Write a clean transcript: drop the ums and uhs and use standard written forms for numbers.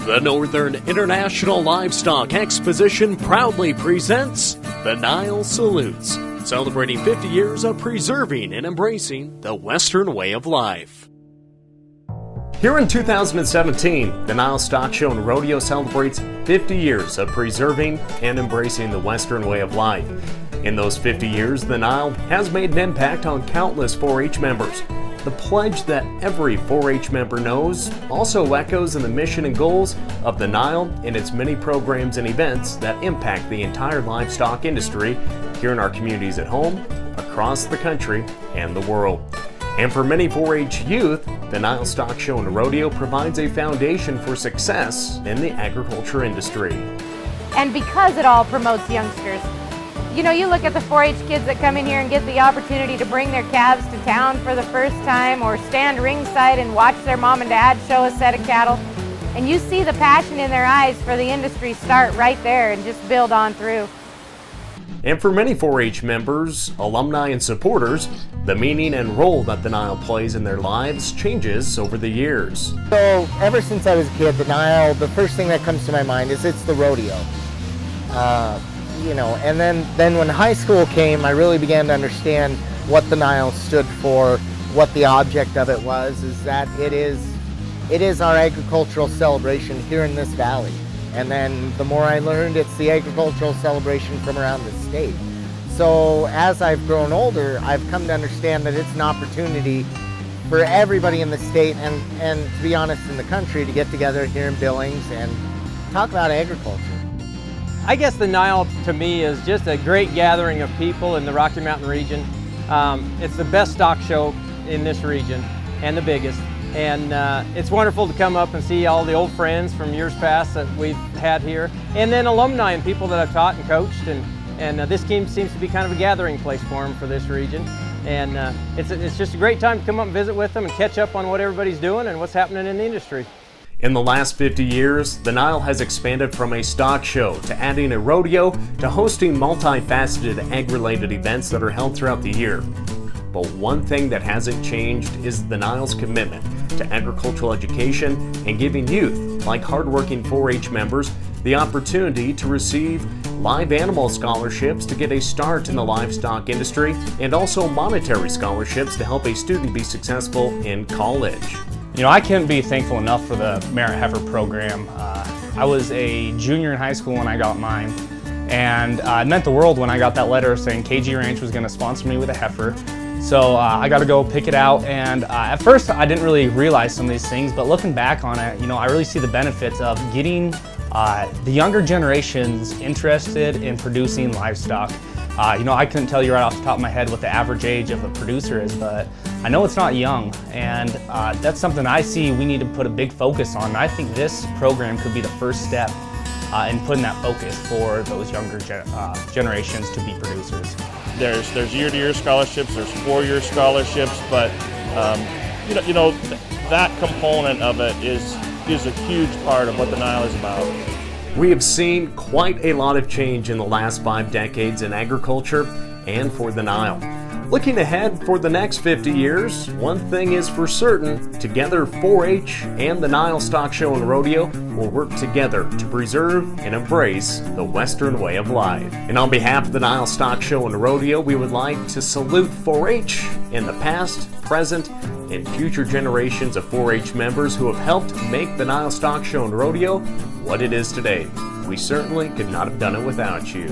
The Northern International Livestock Exposition proudly presents the NILE Salutes, celebrating 50 years of preserving and embracing the Western way of life. Here in 2017, the NILE Stock Show and Rodeo celebrates 50 years of preserving and embracing the Western way of life. In those 50 years, the NILE has made an impact on countless 4-H members. The pledge that every 4-H member knows also echoes in the mission and goals of the NILE and its many programs and events that impact the entire livestock industry here in our communities at home, across the country, and the world. And for many 4-H youth, the NILE Stock Show and Rodeo provides a foundation for success in the agriculture industry. And because it all promotes youngsters. You know, you look at the 4-H kids that come in here and get the opportunity to bring their calves to town for the first time or stand ringside and watch their mom and dad show a set of cattle. And you see the passion in their eyes for the industry start right there and just build on through. And for many 4-H members, alumni, and supporters, the meaning and role that the NILE plays in their lives changes over the years. So ever since I was a kid, the NILE, the first thing that comes to my mind is it's the rodeo. And then when high school came, I really began to understand what the NILE stood for, what the object of it was, is that it is our agricultural celebration here in this valley. And then the more I learned, it's the agricultural celebration from around the state. So as I've grown older, I've come to understand that it's an opportunity for everybody in the state and to be honest, in the country, to get together here in Billings and talk about agriculture. I guess the NILE to me is just a great gathering of people in the Rocky Mountain region. It's the best stock show in this region and the biggest. And it's wonderful to come up and see all the old friends from years past that we've had here. And then alumni and people that I've taught and coached. And this team seems to be kind of a gathering place for them for this region. And it's just a great time to come up and visit with them and catch up on what everybody's doing and what's happening in the industry. In the last 50 years, the NILE has expanded from a stock show to adding a rodeo to hosting multifaceted ag-related events that are held throughout the year. But one thing that hasn't changed is the NILE's commitment to agricultural education and giving youth, like hardworking 4-H members, the opportunity to receive live animal scholarships to get a start in the livestock industry and also monetary scholarships to help a student be successful in college. You know, I can't be thankful enough for the Merit Heifer program. I was a junior in high school when I got mine, and it meant the world when I got that letter saying KG Ranch was going to sponsor me with a heifer. So I got to go pick it out, and at first I didn't really realize some of these things, but looking back on it, you know, I really see the benefits of getting the younger generations interested in producing livestock. I couldn't tell you right off the top of my head what the average age of a producer is, but I know it's not young, and that's something I see we need to put a big focus on. And I think this program could be the first step in putting that focus for those younger generations to be producers. There's year-to-year scholarships, there's 4-year scholarships, but that component of it is a huge part of what the NILE is about. We have seen quite a lot of change in the last 5 decades in agriculture and for the NILE. Looking ahead for the next 50 years, one thing is for certain: together 4-H and the NILE Stock Show and Rodeo will work together to preserve and embrace the Western way of life. And on behalf of the NILE Stock Show and Rodeo, we would like to salute 4-H in the past, present, and future generations of 4-H members who have helped make the NILE Stock Show and Rodeo what it is today. We certainly could not have done it without you.